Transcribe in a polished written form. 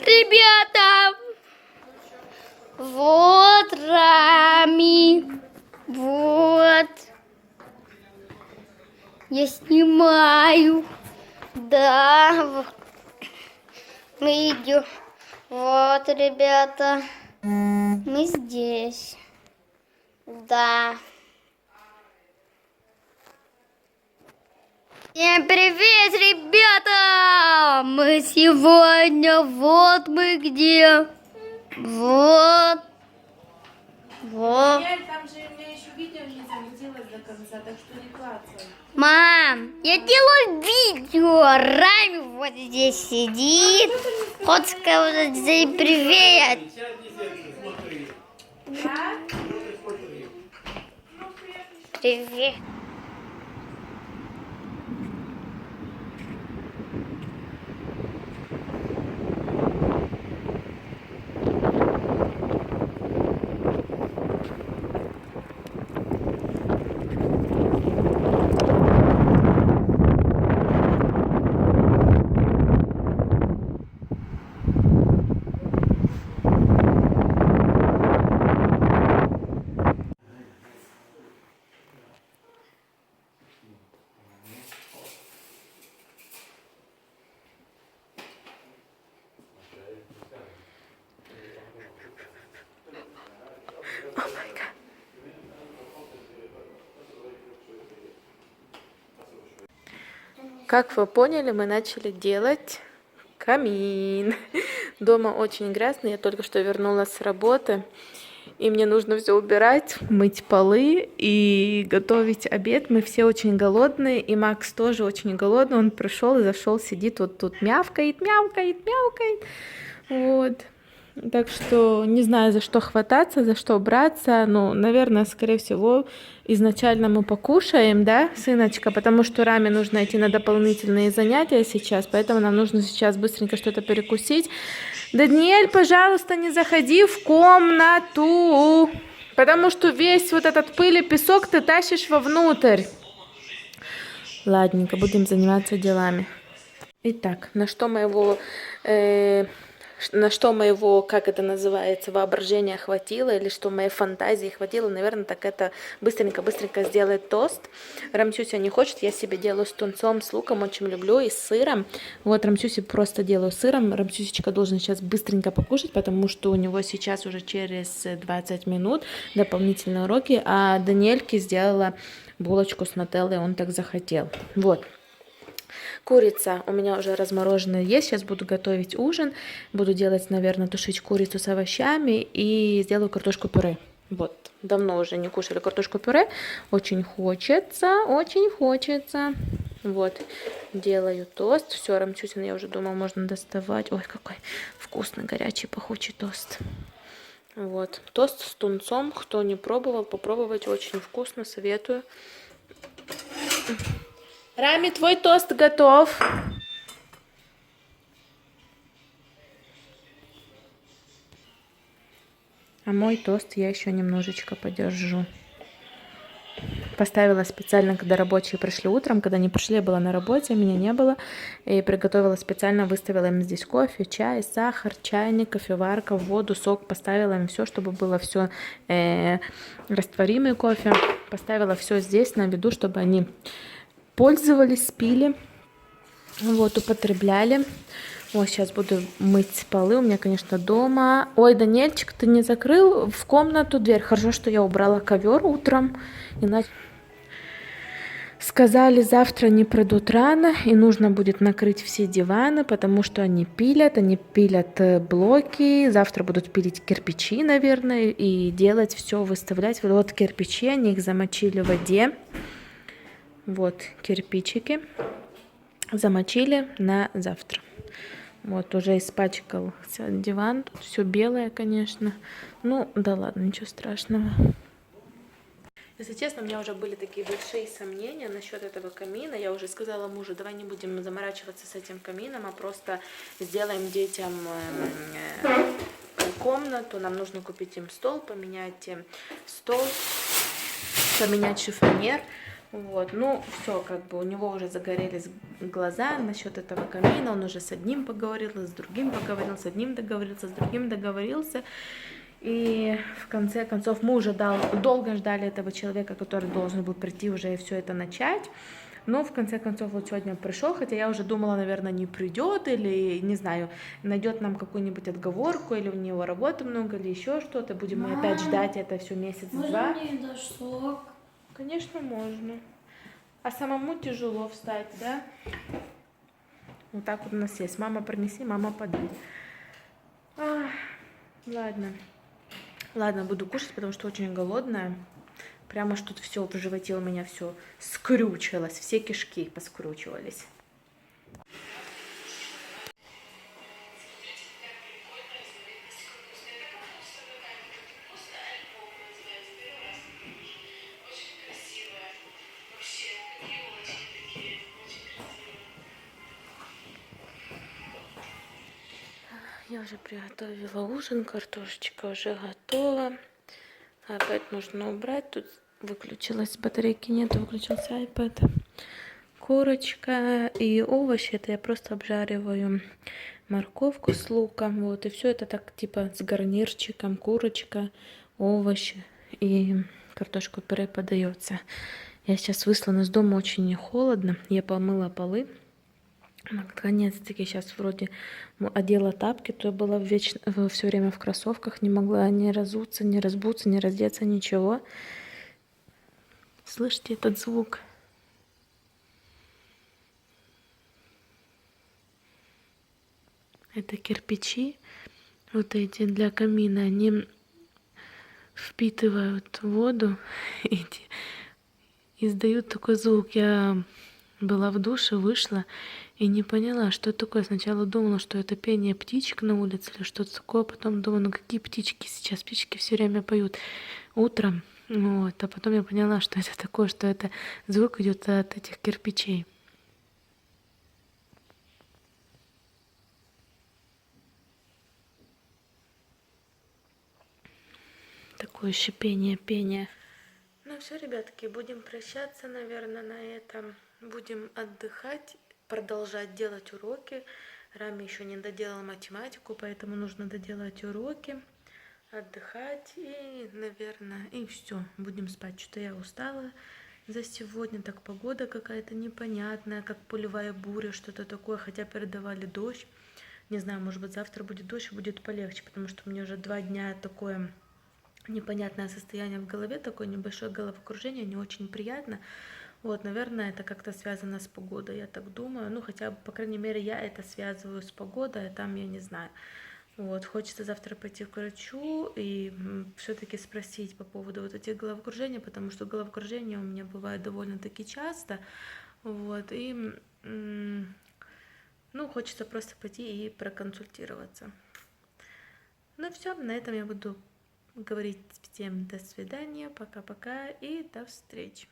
Ребята, вот Рами, вот, я снимаю, да, вот. Мы идем, вот, ребята, мы здесь, да. Всем привет, ребята! Мы сегодня, вот мы где. Вот. Вот. Там же у меня еще видео не загрузилось до конца, так что не клацай. Мам, я делаю видео. Рами вот здесь сидит. Вот сказать, привет. Привет. Как вы поняли, мы начали делать камин. Дома очень грязно, я только что вернулась с работы, и мне нужно все убирать, мыть полы и готовить обед. Мы все очень голодные, и Макс тоже очень голодный. Он пришел и зашел, сидит вот тут, мяукает, мяукает, мяукает. Вот. Так что не знаю, за что хвататься, за что браться. Ну, наверное, скорее всего, изначально мы покушаем, да, сыночка, потому что Раме нужно идти на дополнительные занятия сейчас, поэтому нам нужно сейчас быстренько что-то перекусить. Даниэль, пожалуйста, не заходи в комнату, потому что весь вот этот пыль и песок ты тащишь вовнутрь. Ладненько, будем заниматься делами. Итак, на что моего, как это называется, воображения хватило, или что моей фантазии хватило, наверное, так это быстренько сделать тост. Рамсюся не хочет, я себе делаю с тунцом, с луком, очень люблю, и с сыром. Вот Рамсюсе просто делаю сыром. Рамсюсечка должен сейчас быстренько покушать, потому что у него сейчас уже через 20 минут дополнительные уроки, а Даниэльке сделала булочку с нутеллой, он так захотел. Вот. Курица у меня уже размороженная есть. Сейчас буду готовить ужин. Буду делать, наверное, тушить курицу с овощами и сделаю картошку пюре. Вот. Давно уже не кушали картошку пюре. Очень хочется, очень хочется. Вот. Делаю тост. Все, Рамчусин, я уже думала, можно доставать. Ой, какой вкусный, горячий, пахучий тост. Вот. Тост с тунцом. Кто не пробовал, попробовать. Очень вкусно, советую. Рами, твой тост готов. А мой тост я еще немножечко подержу. Поставила специально, когда рабочие пришли утром. Когда не пришли, я была на работе, меня не было. И приготовила специально, выставила им здесь кофе, чай, сахар, чайник, кофеварка, воду, сок. Поставила им все, чтобы было все растворимый кофе. Поставила все здесь на виду, чтобы они пользовались, пили, вот, употребляли. Вот, сейчас буду мыть полы. У меня, конечно, дома. Ой, Даниэльчик, ты не закрыл в комнату дверь? Хорошо, что я убрала ковер утром. Иначе... Сказали, завтра не придут рано, и нужно будет накрыть все диваны, потому что они пилят блоки. Завтра будут пилить кирпичи, наверное, и делать все, выставлять. Вот кирпичи, они их замочили в воде. Вот кирпичики замочили на завтра. Вот уже испачкался диван. Тут все белое, конечно. Ну, да ладно, ничего страшного. Если честно, у меня уже были такие большие сомнения насчет этого камина. Я уже сказала мужу, давай не будем заморачиваться с этим камином, а просто сделаем детям комнату, нам нужно купить им стол, поменять им стол, поменять шифонер. Вот, ну, все, как бы у него уже загорелись глаза насчет этого камина, он уже с одним поговорил, с другим поговорил, с одним договорился, с другим договорился. И в конце концов мы уже долго ждали этого человека, который должен был прийти уже и все это начать. Но в конце концов вот сегодня пришел, хотя я уже думала, наверное, не придет или, не знаю, найдет нам какую-нибудь отговорку, или у него работы много, или еще что-то. Будем мы опять ждать это все месяц-два. Можно мне дашь сок? Конечно, можно. А самому тяжело встать, да? Вот так вот у нас есть. Мама принеси, мама подай. Ладно. Ладно, буду кушать, потому что очень голодная. Прямо что тут все в животе у меня все скрючилось. Все кишки поскручивались. Я уже приготовила ужин, картошечка уже готова. Опять нужно убрать. Тут выключилась, батарейки нет, выключился iPad. Курочка и овощи. Это я просто обжариваю морковку с луком. Вот, и все это так типа с гарнирчиком. Курочка, овощи и картошку пюре подается. Я сейчас вышла из дома, очень холодно. Я помыла полы. Наконец-таки сейчас вроде одела тапки, то я была все время в кроссовках, не могла ни разуться, ни разбуться, ни раздеться, ничего. Слышите этот звук? Это кирпичи, вот эти для камина, они впитывают воду и издают такой звук. Я была в душе, вышла и не поняла, что это такое. Сначала думала, что это пение птичек на улице или что-то такое. Потом думала, ну какие птички сейчас? Птички все время поют утром. Вот. А потом я поняла, что это такое, что это звук идет от этих кирпичей. Такое шипение, пение. Ну все, ребятки, будем прощаться, наверное, на этом. Будем отдыхать, продолжать делать уроки. Рами еще не доделала математику, поэтому нужно доделать уроки, отдыхать и, наверное, и все. Будем спать. Что-то я устала за сегодня. Так погода какая-то непонятная, как полевая буря, что-то такое. Хотя передавали дождь. Не знаю, может быть, завтра будет дождь и будет полегче, потому что у меня уже 2 дня такое непонятное состояние в голове, такое небольшое головокружение, не очень приятно. Вот, наверное, это как-то связано с погодой, я так думаю. Ну, хотя бы, по крайней мере, я это связываю с погодой, а там я не знаю. Вот, хочется завтра пойти к врачу и все-таки спросить по поводу вот этих головокружений, потому что головокружение у меня бывает довольно-таки часто. Вот, и, ну, хочется просто пойти и проконсультироваться. Ну, все, на этом я буду говорить всем до свидания, пока-пока и до встречи.